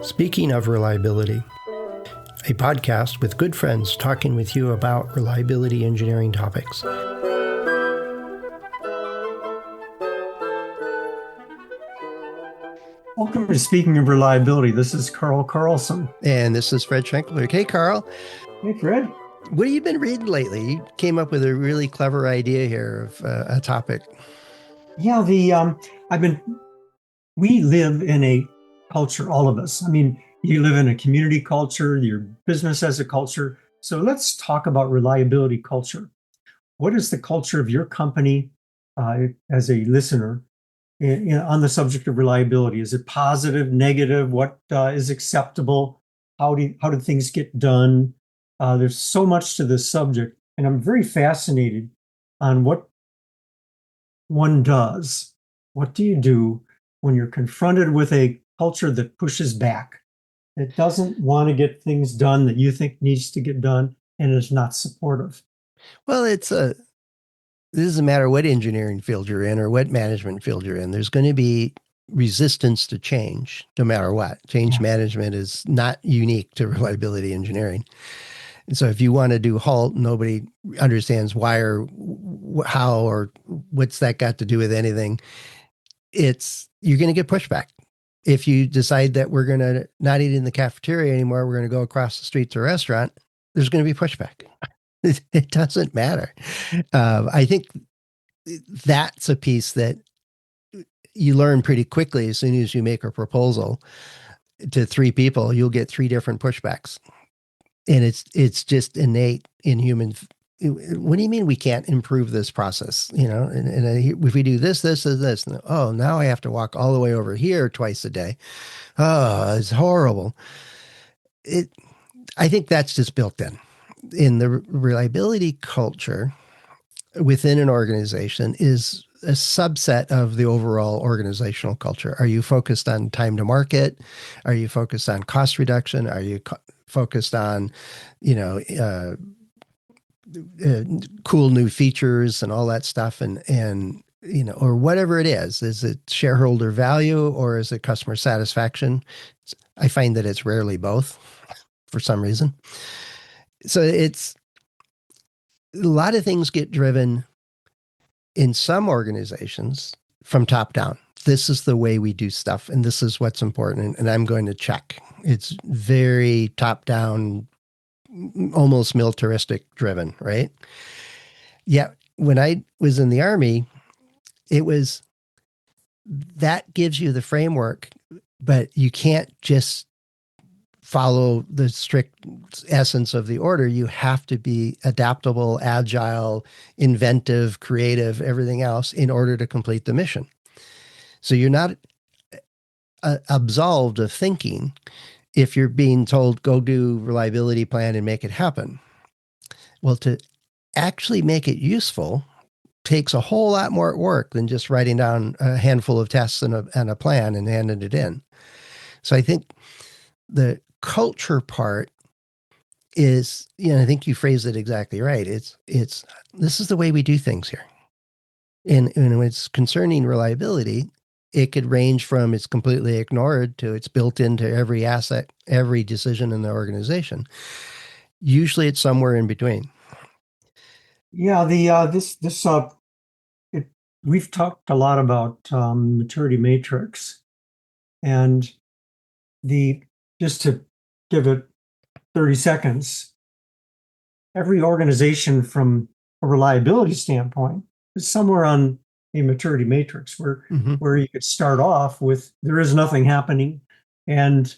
Speaking of reliability, a podcast with good friends talking with you about reliability engineering topics. Welcome to Speaking of Reliability. This is Carl Carlson. And this is Fred Schenkler. Hey, Carl. Hey, Fred. What have you been reading lately? You came up with a really clever idea here of a topic. Yeah, we live in a culture, all of us. I mean, you live in a community culture, your business has a culture. So let's talk about reliability culture. What is the culture of your company as a listener on the subject of reliability? Is it positive, negative? What is acceptable? How do things get done? There's so much to this subject, and I'm very fascinated on what one does. What do you do when you're confronted with a culture that pushes back, that doesn't want to get things done that you think needs to get done, and is not supportive? Well, this doesn't matter what engineering field you're in or what management field you're in. There's going to be resistance to change, no matter what. Change management is not unique to reliability engineering. And so if you want to do halt, nobody understands why or how or what's that got to do with anything. You're going to get pushback. If you decide that we're going to not eat in the cafeteria anymore, we're going to go across the street to a restaurant, there's going to be pushback. It doesn't matter. I think that's a piece that you learn pretty quickly. As soon as you make a proposal to three people, you'll get three different pushbacks. And it's just innate in human. What do you mean we can't improve this process? You know, and if we do this, oh, now I have to walk all the way over here twice a day. Oh, it's horrible. I think that's just built in the reliability culture within an organization is a subset of the overall organizational culture. Are you focused on time to market? Are you focused on cost reduction? Are you focused on, cool new features and all that stuff and or whatever it is? Is it shareholder value or is it customer satisfaction? I find that it's rarely both for some reason. So it's a lot of things get driven in some organizations from top down. This is the way we do stuff, and this is what's important, and I'm going to check. It's very top down, almost militaristic driven, right? Yeah. When I was in the Army, that gives you the framework, but you can't just follow the strict essence of the order. You have to be adaptable, agile, inventive, creative, everything else in order to complete the mission. So you're not absolved of thinking if you're being told, go do reliability plan and make it happen. Well, to actually make it useful takes a whole lot more work than just writing down a handful of tests and a plan and handing it in. So I think the culture part is, I think you phrased it exactly right. It's this is the way we do things here. And when it's concerning reliability, it could range from it's completely ignored to it's built into every asset, every decision in the organization. Usually it's somewhere in between. Yeah, we've talked a lot about maturity matrix, and just to give it 30 seconds, every organization from a reliability standpoint is somewhere on a maturity matrix where you could start off with there is nothing happening and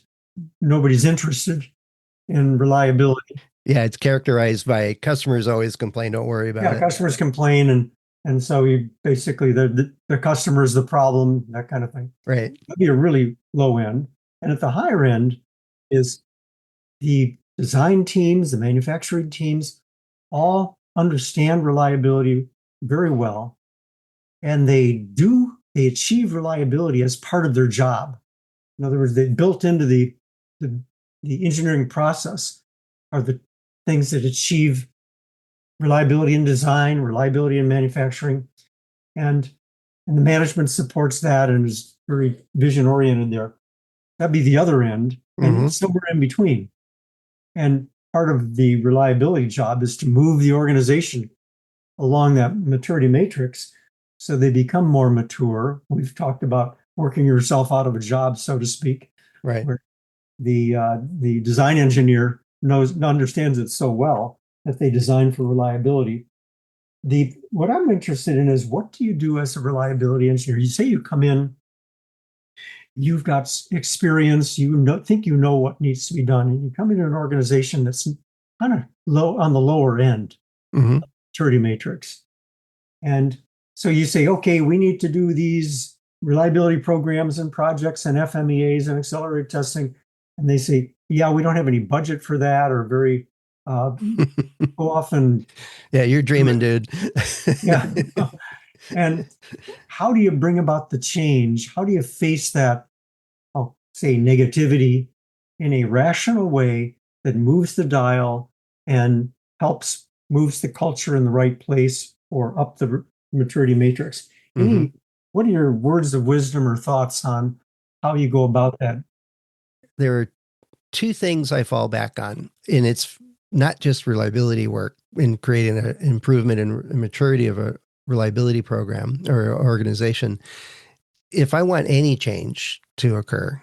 nobody's interested in reliability. Yeah, it's characterized by customers always complain, don't worry about it. Yeah, customers complain and so you basically the customer is the problem, that kind of thing. Right. That'd be a really low end. And at the higher end is the design teams, the manufacturing teams, all understand reliability very well. And they achieve reliability as part of their job. In other words, they built into the engineering process are the things that achieve reliability in design, reliability in manufacturing. And the management supports that and is very vision oriented there. That'd be the other end, and Hmm. it's somewhere in between. And part of the reliability job is to move the organization along that maturity matrix so they become more mature. We've talked about working yourself out of a job, so to speak, Right. where the design engineer understands it so well that they design for reliability. The what I'm interested in is what do you do as a reliability engineer? You say you come in, you've got experience, think you know what needs to be done, and you come into an organization that's kind of low on the lower end Hmm. maturity matrix. And so you say, okay, we need to do these reliability programs and projects and FMEAs and accelerated testing. And they say, yeah, we don't have any budget for that, or very often Yeah, you're do dreaming, it. dude. Yeah. And how do you bring about the change? How do you face that, I'll say, negativity in a rational way that moves the dial and moves the culture in the right place or up the maturity matrix? Hmm. What are your words of wisdom or thoughts on how you go about that? There are two things I fall back on, and it's not just reliability work in creating an improvement in maturity of a reliability program or organization. If I want any change to occur,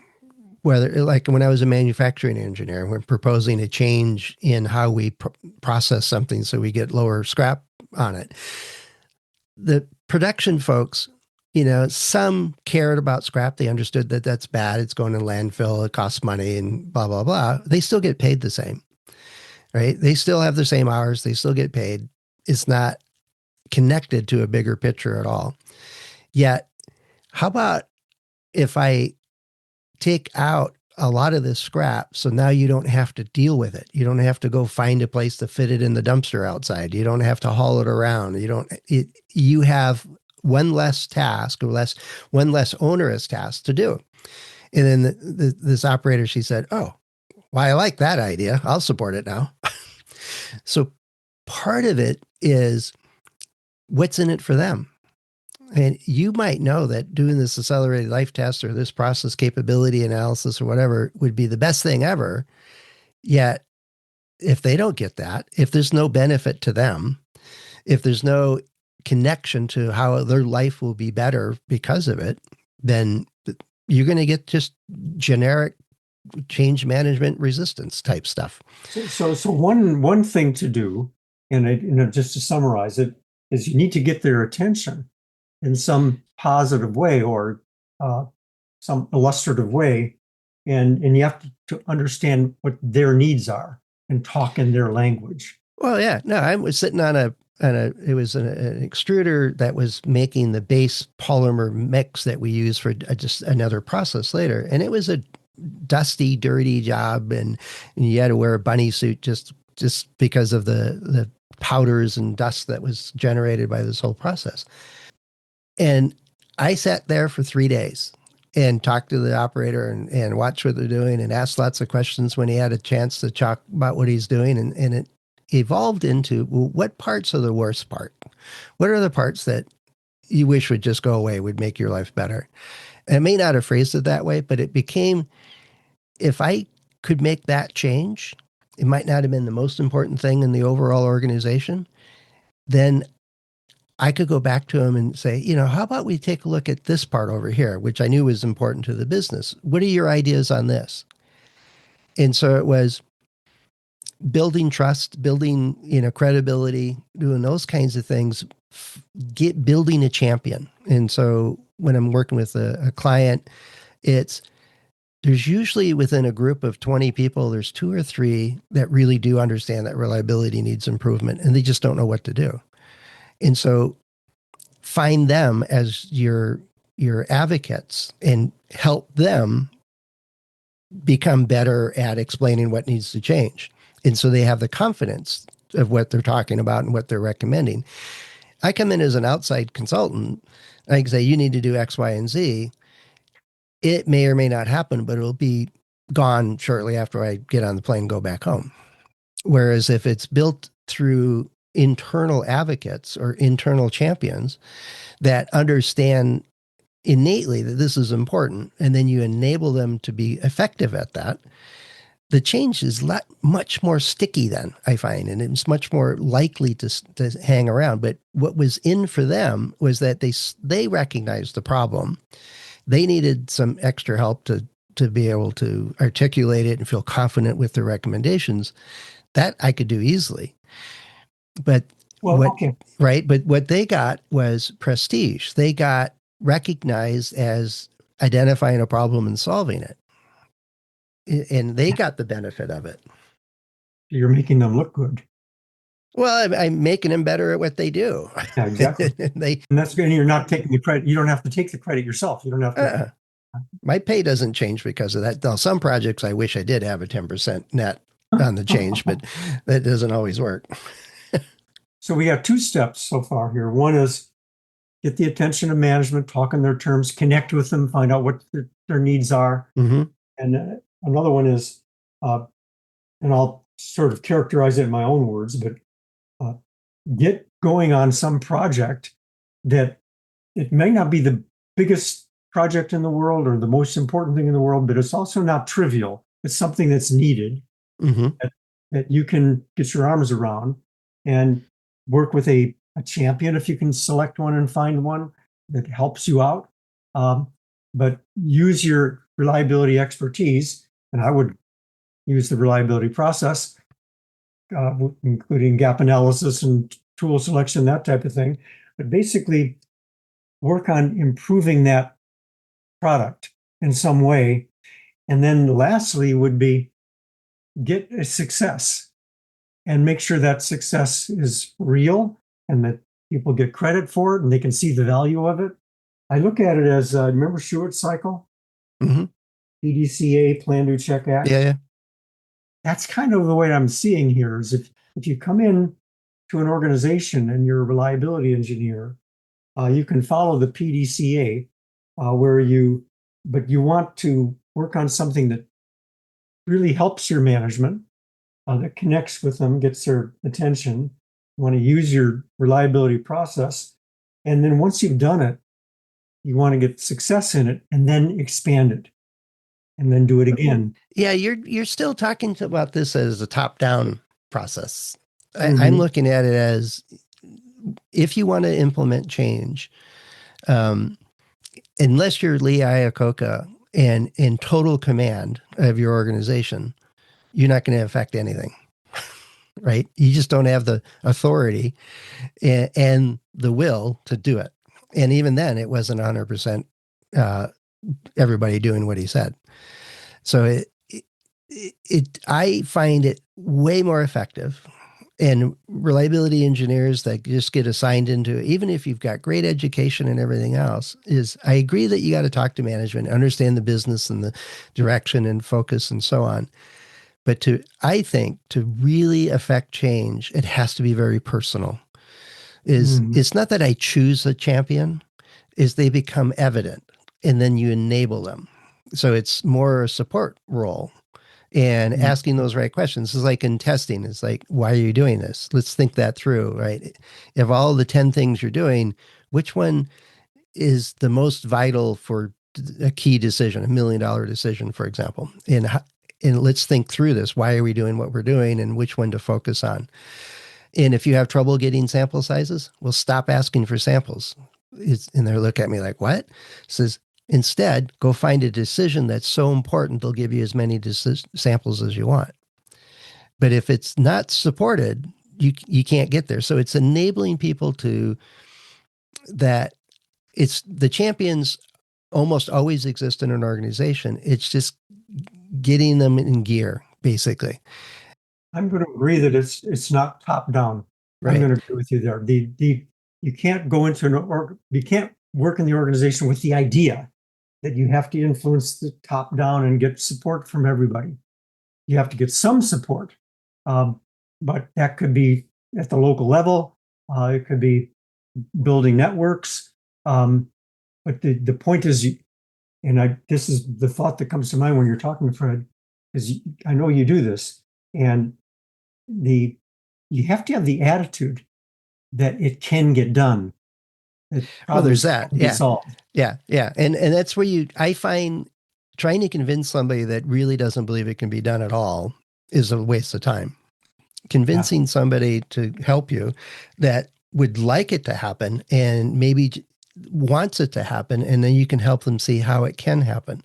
whether like when I was a manufacturing engineer, when proposing a change in how we process something so we get lower scrap on it, the production folks, some cared about scrap. They understood that that's bad. It's going to landfill. It costs money and blah, blah, blah. They still get paid the same, right? They still have the same hours. They still get paid. It's not connected to a bigger picture at all. Yet, how about if I take out a lot of this scrap so now you don't have to deal with it? You don't have to go find a place to fit it in the dumpster outside. You don't have to haul it around. You have one less task or one less onerous task to do. And then this operator, she said, oh, well, I like that idea. I'll support it now. So part of it is what's in it for them. And you might know that doing this accelerated life test or this process capability analysis or whatever would be the best thing ever. Yet, if they don't get that, if there's no benefit to them, if there's no connection to how their life will be better because of it, then you're going to get just generic change management resistance type stuff. So one thing to do, just to summarize it, is you need to get their attention in some positive way or uh, some illustrative way, and you have to understand what their needs are and talk in their language. Well, yeah, no, I was sitting it was an extruder that was making the base polymer mix that we use for just another process later. And it was a dusty, dirty job. And you had to wear a bunny suit just because of the powders and dust that was generated by this whole process. And I sat there for 3 days and talked to the operator and watched what they're doing and asked lots of questions when he had a chance to talk about what he's doing. And it evolved into, well, what parts are the worst part? What are the parts that you wish would just go away, would make your life better? And I may not have phrased it that way, but it became, if I could make that change, it might not have been the most important thing in the overall organization. Then I could go back to him and say, how about we take a look at this part over here, which I knew was important to the business. What are your ideas on this? And so it was building trust, building, credibility, doing those kinds of things, building a champion. And so when I'm working with a client, there's usually within a group of 20 people, there's two or three that really do understand that reliability needs improvement and they just don't know what to do. And so find them as your advocates and help them become better at explaining what needs to change. And so they have the confidence of what they're talking about and what they're recommending. I come in as an outside consultant. I can say, you need to do X, Y, and Z. It may or may not happen, but it'll be gone shortly after I get on the plane and go back home. Whereas if it's built through internal advocates or internal champions that understand innately that this is important, and then you enable them to be effective at that, the change is much more sticky then, I find, and it's much more likely to hang around. But what was in for them was that they recognized the problem. They needed some extra help to be able to articulate it and feel confident with their recommendations. That I could do easily. But Well, okay. right? But what they got was prestige. They got recognized as identifying a problem and solving it. And they got the benefit of it. You're making them look good. Well, I'm making them better at what they do. Yeah, exactly. they And that's good. And you're not taking the credit. You don't have to take the credit yourself. You don't have to. My pay doesn't change because of that. Now, some projects I wish I did have a 10% net on the change, but that doesn't always work. So we have two steps so far here. One is get the attention of management, talk in their terms, connect with them, find out what their needs are. Mm-hmm. And another one is, and I'll sort of characterize it in my own words, but get going on some project that it may not be the biggest project in the world or the most important thing in the world, but it's also not trivial. It's something that's needed Mm-hmm. that you can get your arms around and work with a champion if you can select one and find one that helps you out. But use your reliability expertise, and I would use the reliability process, including gap analysis and tool selection, that type of thing. But basically, work on improving that product in some way. And then lastly would be get a success and make sure that success is real and that people get credit for it and they can see the value of it. I look at it as, remember Stewart's cycle? Mm-hmm. PDCA, Plan, Do, Check, Act. Yeah. That's kind of the way I'm seeing here is if you come in to an organization and you're a reliability engineer, you can follow the PDCA but you want to work on something that really helps your management, that connects with them, gets their attention. You want to use your reliability process. And then once you've done it, you want to get success in it and then expand it and then do it again. Yeah, you're still talking about this as a top-down process. Mm-hmm. I'm looking at it as if you want to implement change, unless you're Lee Iacocca and in total command of your organization, you're not going to affect anything, right? You just don't have the authority and the will to do it. And even then, it wasn't 100% everybody doing what he said. So I find it way more effective. And reliability engineers that just get assigned into, even if you've got great education and everything else, is I agree that you got to talk to management, understand the business and the direction and focus and so on. But I think to really affect change, it has to be very personal. It's not that I choose a champion, is they become evident and then you enable them. So it's more a support role. And asking those right questions is like in testing. It's like, why are you doing this? Let's think that through, right? Of all the 10 things you're doing, which one is the most vital for a key decision, $1 million decision, for example? And let's think through this. Why are we doing what we're doing and which one to focus on? And if you have trouble getting sample sizes, well, stop asking for samples. And they look at me like, what? It says, instead, go find a decision that's so important, they'll give you as many samples as you want. But if it's not supported, you can't get there. So it's enabling people that it's the champions almost always exist in an organization. It's just getting them in gear, basically. I'm going to agree that it's not top down. Right. I'm going to agree with you there. You can't go into you can't work in the organization with the idea that you have to influence the top down and get support from everybody. You have to get some support, but that could be at the local level. It could be building networks. But the point is, this is the thought that comes to mind when you're talking to Fred, is I know you do this, and you have to have the attitude that it can get done. Well, there's that. Yeah. Yeah, yeah. And that's where I find trying to convince somebody that really doesn't believe it can be done at all is a waste of time. Yeah, Convincing somebody to help you that would like it to happen and maybe wants it to happen, and then you can help them see how it can happen.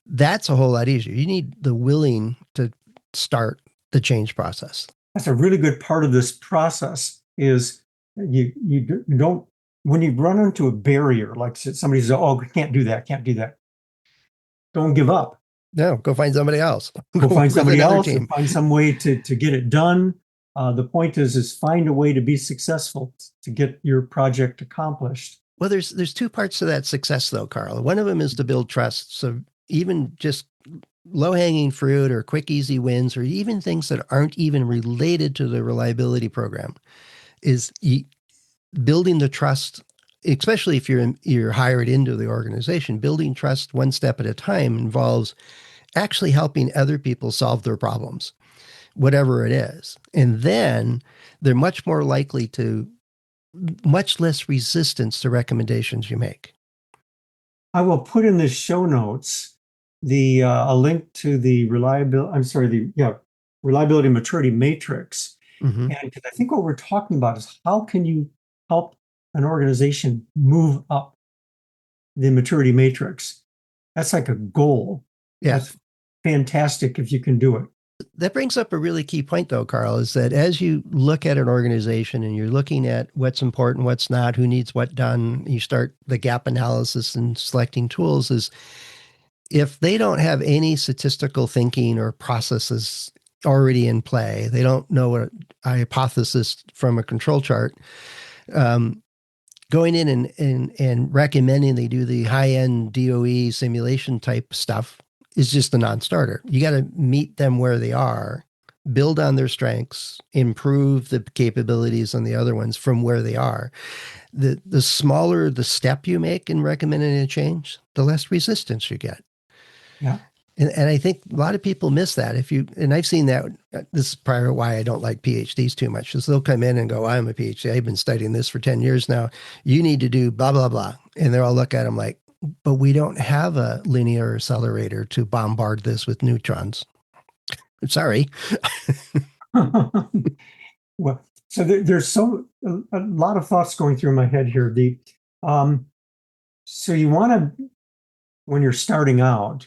That's a whole lot easier. You need the willing to start the change process. that's a really good part of this process is you don't, when you run into a barrier, like somebody says, oh, can't do that, can't do that. Don't give up. No, go find somebody else. Go Go work find with somebody another else or team. find some way to get it done. The point is find a way to be successful to get your project accomplished. Well, there's two parts to that success though, Carl. One of them is to build trust. So even just low hanging fruit or quick, easy wins, or even things that aren't even related to the reliability program is building the trust, especially if you're hired into the organization. Building trust one step at a time involves actually helping other people solve their problems, whatever it is. And then they're much more likely to, much less resistance to recommendations you make. I will put in the show notes the a link to the reliability. I'm sorry, the reliability maturity matrix. Mm-hmm. And because I think what we're talking about is how can you help an organization move up the maturity matrix? That's like a goal. Yeah. That's fantastic if you can do it. That brings up a really key point, though, Carl, is that as you look at an organization and you're looking at what's important, what's not, who needs what done, you start the gap analysis and selecting tools. Is if they don't have any statistical thinking or processes already in play, they don't know what a hypothesis from a control chart. Um, Going in and recommending they do the high end DOE simulation type stuff is just a non-starter. You got to meet them where they are, build on their strengths, improve the capabilities on the other ones from where they are. The smaller the step you make in recommending a change, the less resistance you get. Yeah. And I think a lot of people miss that. And I've seen that. This is probably why I don't like PhDs too much, is they'll come in and go, I'm a PhD. I've been studying this for 10 years now. You need to do blah, blah, blah. And they're all look at them like, but we don't have a linear accelerator to bombard this with neutrons. Sorry. Well, so there's a lot of thoughts going through my head here. So you want to, when you're starting out,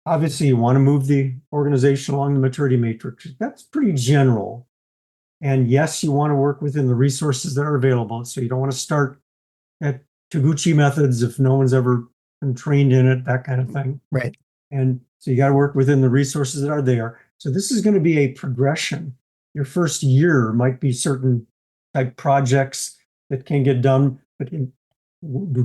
obviously you want to move the organization along the maturity matrix. That's pretty general. And yes, you want to work within the resources that are available. So you don't want to start at Taguchi methods if no one's ever been trained in it, that kind of thing. Right. And so you got to work within the resources that are there. So this is going to be a progression. Your first year might be certain type projects that can get done, but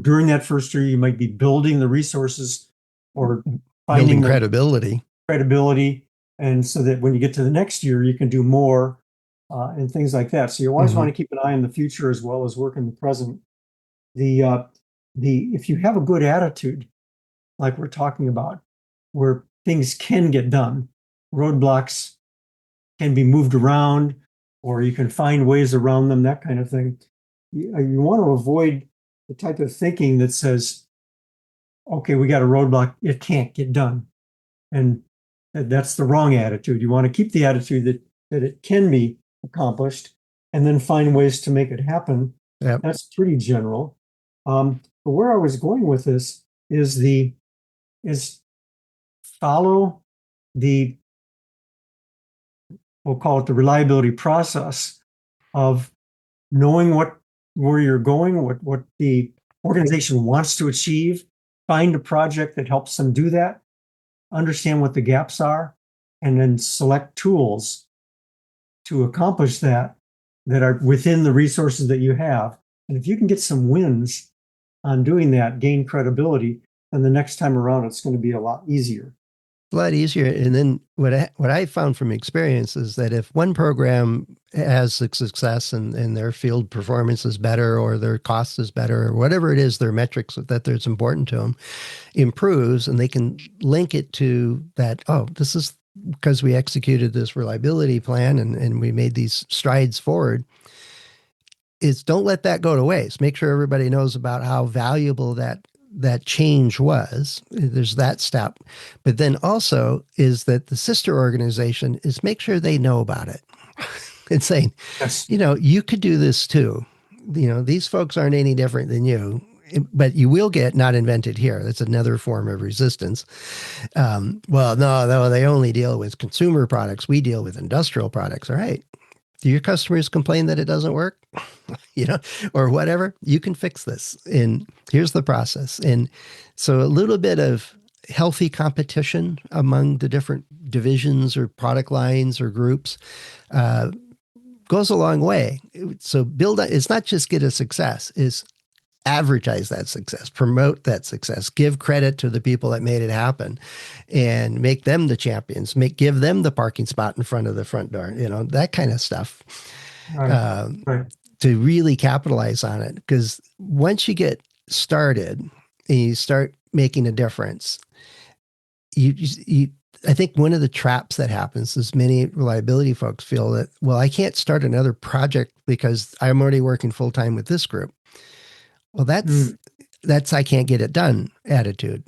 during that first year, you might be building the resources or finding Building credibility. credibility. And so that when you get to the next year, you can do more and things like that. So you always want to keep an eye on the future as well as work in the present. If you have a good attitude, like we're talking about, where things can get done, roadblocks can be moved around, or you can find ways around them, that kind of thing. You want to avoid the type of thinking that says, okay, we got a roadblock, it can't get done. And that's the wrong attitude. You want to keep the attitude that it can be accomplished and then find ways to make it happen. Yep. That's pretty general. But where I was going with this is follow the, we'll call it the reliability process of knowing where you're going, what the organization wants to achieve, find a project that helps them do that, understand what the gaps are, and then select tools to accomplish that are within the resources that you have. And if you can get some wins on doing that, gain credibility, then the next time around it's going to be a lot easier. A lot easier. And then what I found from experience is that if one program has success and their field performance is better or their cost is better or whatever it is, their metrics that that's important to them improves, and they can link it to that, oh, this is because we executed this reliability plan and we made these strides forward, is don't let that go to waste. Make sure everybody knows about how valuable that that change was. There's that step. But then also is that the sister organization is make sure they know about it and saying, Yes. you could do this too. These folks aren't any different than you, but you will get not invented here. That's another form of resistance. Well, no, they only deal with consumer products. We deal with industrial products. All right. Do your customers complain that it doesn't work? Or whatever? You can fix this. And here's the process. And so a little bit of healthy competition among the different divisions or product lines or groups goes a long way. So it's not just get a success, it's advertise that success, promote that success, give credit to the people that made it happen, and make them the champions, give them the parking spot in front of the front door, that kind of stuff. Right. Right. To really capitalize on it. Because once you get started and you start making a difference, I think one of the traps that happens is many reliability folks feel that, well, I can't start another project because I'm already working full time with this group. Well, that's I can't get it done attitude.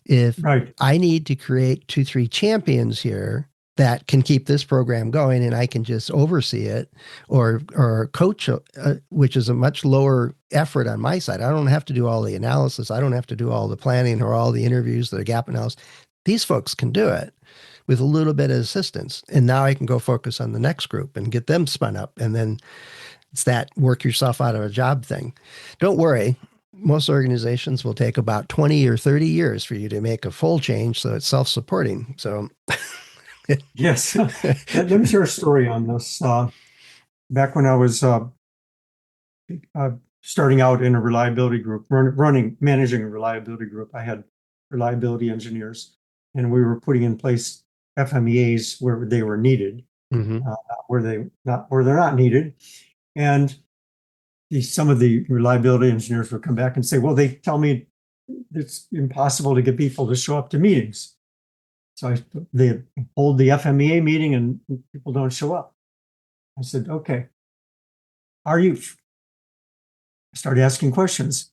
If Right. I need to create 2-3 champions here that can keep this program going and I can just oversee it or coach, which is a much lower effort on my side. I don't have to do all the analysis. I don't have to do all the planning or all the interviews, the gap analysis. These folks can do it with a little bit of assistance. And now I can go focus on the next group and get them spun up. And then it's that work yourself out of a job thing. Don't worry. Most organizations will take about 20 or 30 years for you to make a full change. So it's self-supporting. So yes. Let me share a story on this. Back when I was starting out in a reliability group, managing a reliability group, I had reliability engineers, and we were putting in place FMEAs where they were needed, where they're not needed. And some of the reliability engineers would come back and say, well, they tell me it's impossible to get people to show up to meetings. So they hold the FMEA meeting and people don't show up. I said, okay, I started asking questions.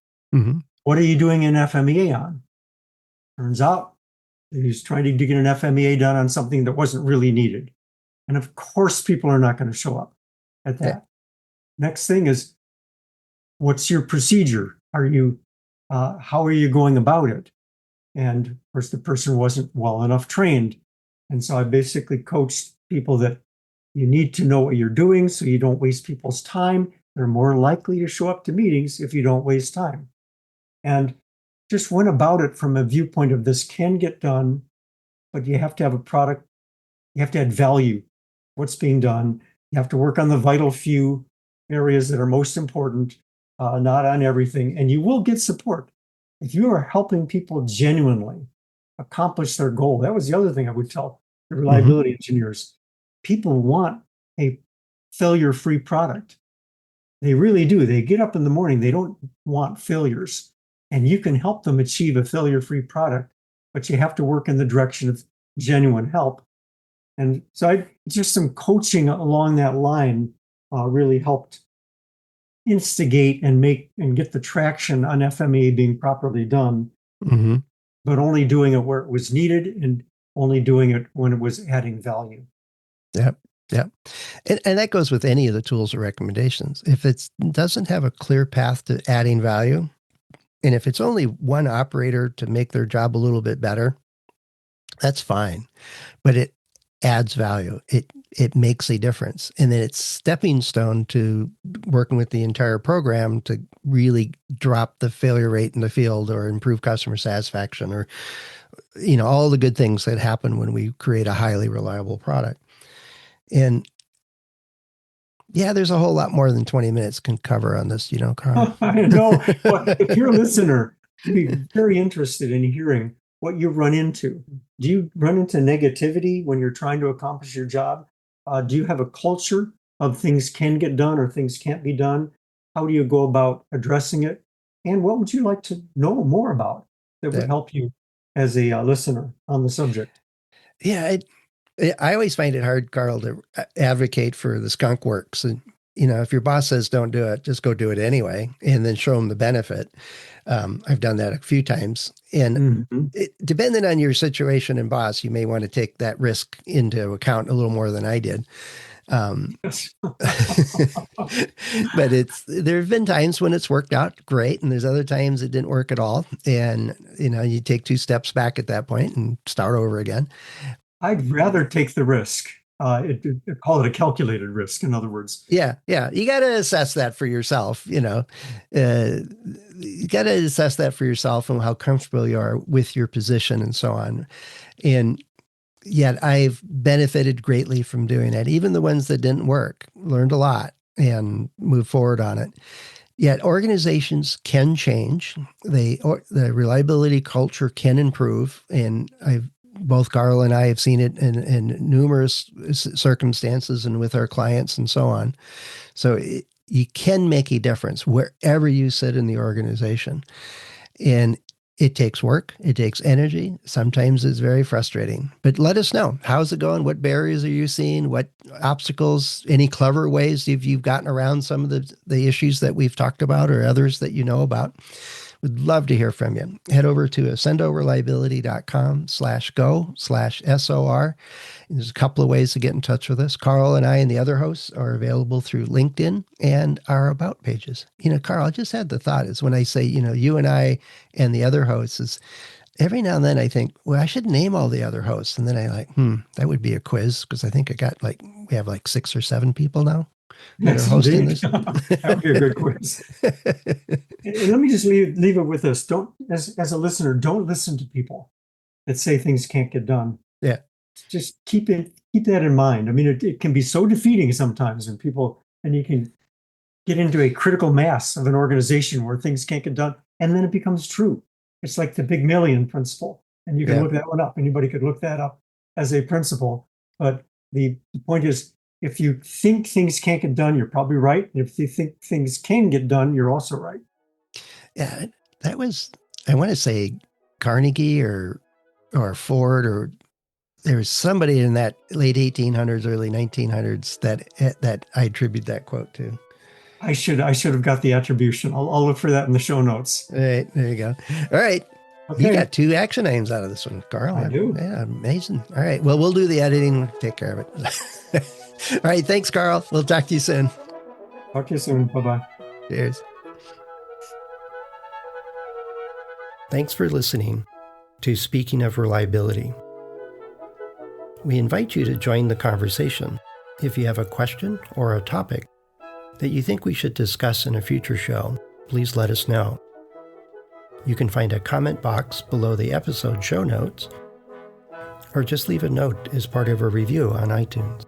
What are you doing an FMEA on? Turns out he's trying to get an FMEA done on something that wasn't really needed. And of course, people are not going to show up at that. Next thing is, what's your procedure? How are you going about it? And of course, the person wasn't well enough trained. And so I basically coached people that you need to know what you're doing so you don't waste people's time. They're more likely to show up to meetings if you don't waste time. And just went about it from a viewpoint of this can get done, but you have to have a product. You have to add value. What's being done. You have to work on the vital few areas that are most important, not on everything. And you will get support. If you are helping people genuinely accomplish their goal, that was the other thing I would tell the reliability engineers. People want a failure-free product. They really do. They get up in the morning, they don't want failures. And you can help them achieve a failure-free product, but you have to work in the direction of genuine help. And so just some coaching along that line really helped instigate and get the traction on FMEA being properly done, but only doing it where it was needed and only doing it when it was adding value. Yep. And that goes with any of the tools or recommendations. If it doesn't have a clear path to adding value, and if it's only one operator to make their job a little bit better, that's fine. But it adds value. It makes a difference. And then it's stepping stone to working with the entire program to really drop the failure rate in the field or improve customer satisfaction or, all the good things that happen when we create a highly reliable product. And yeah, there's a whole lot more than 20 minutes can cover on this, Carl. I know. Well, if you're a listener, you'd be very interested in hearing what you run into. Do you run into negativity when you're trying to accomplish your job? Do you have a culture of things can get done or things can't be done? How do you go about addressing it? And what would you like to know more about that would help you as a listener on the subject? Yeah, I always find it hard, Carl, to advocate for the skunk works. And, if your boss says don't do it, just go do it anyway, and then show them the benefit. I've done that a few times. And depending on your situation and boss, you may want to take that risk into account a little more than I did. Yes. But there have been times when it's worked out great, and there's other times it didn't work at all. And, you take 2 steps back at that point and start over again. I'd rather take the risk. Call it a calculated risk, in other words. Yeah. You got to assess that for yourself. You got to assess that for yourself and how comfortable you are with your position and so on. And yet I've benefited greatly from doing that. Even the ones that didn't work, learned a lot and moved forward on it. Yet organizations can change. The reliability culture can improve. And both Carl and I have seen it in numerous circumstances and with our clients and so on. So you can make a difference wherever you sit in the organization. And it takes work. It takes energy. Sometimes it's very frustrating. But let us know. How's it going? What barriers are you seeing? What obstacles? Any clever ways you've gotten around some of the issues that we've talked about or others that you know about? We'd love to hear from you. Head over to accendoreliability.com/go/SOR. There's a couple of ways to get in touch with us. Carl and I and the other hosts are available through LinkedIn and our About pages. Carl, I just had the thought is when I say, you and I and the other hosts is every now and then I think, well, I should name all the other hosts. And then I that would be a quiz because I think we have 6 or 7 people now. Yes, hosting this. That would be a good quiz. And let me just leave it with this. As a listener, don't listen to people that say things can't get done. Yeah. Just keep that in mind. I mean, it can be so defeating sometimes and you can get into a critical mass of an organization where things can't get done. And then it becomes true. It's like the Pygmalion principle. And you can look that one up. Anybody could look that up as a principle. But the point is, if you think things can't get done, you're probably right. And if you think things can get done, you're also right. Yeah, that was, I want to say Carnegie or Ford, or there was somebody in that late 1800s, early 1900s that I attribute that quote to. I should have got the attribution. I'll look for that in the show notes. All right, there you go. All right. Okay. You got 2 action names out of this one, Carl. I do. Yeah, amazing. All right. Well, we'll do the editing. Take care of it. All right. Thanks, Carl. We'll talk to you soon. Talk to you soon. Bye-bye. Cheers. Thanks for listening to Speaking of Reliability. We invite you to join the conversation. If you have a question or a topic that you think we should discuss in a future show, please let us know. You can find a comment box below the episode show notes, or just leave a note as part of a review on iTunes.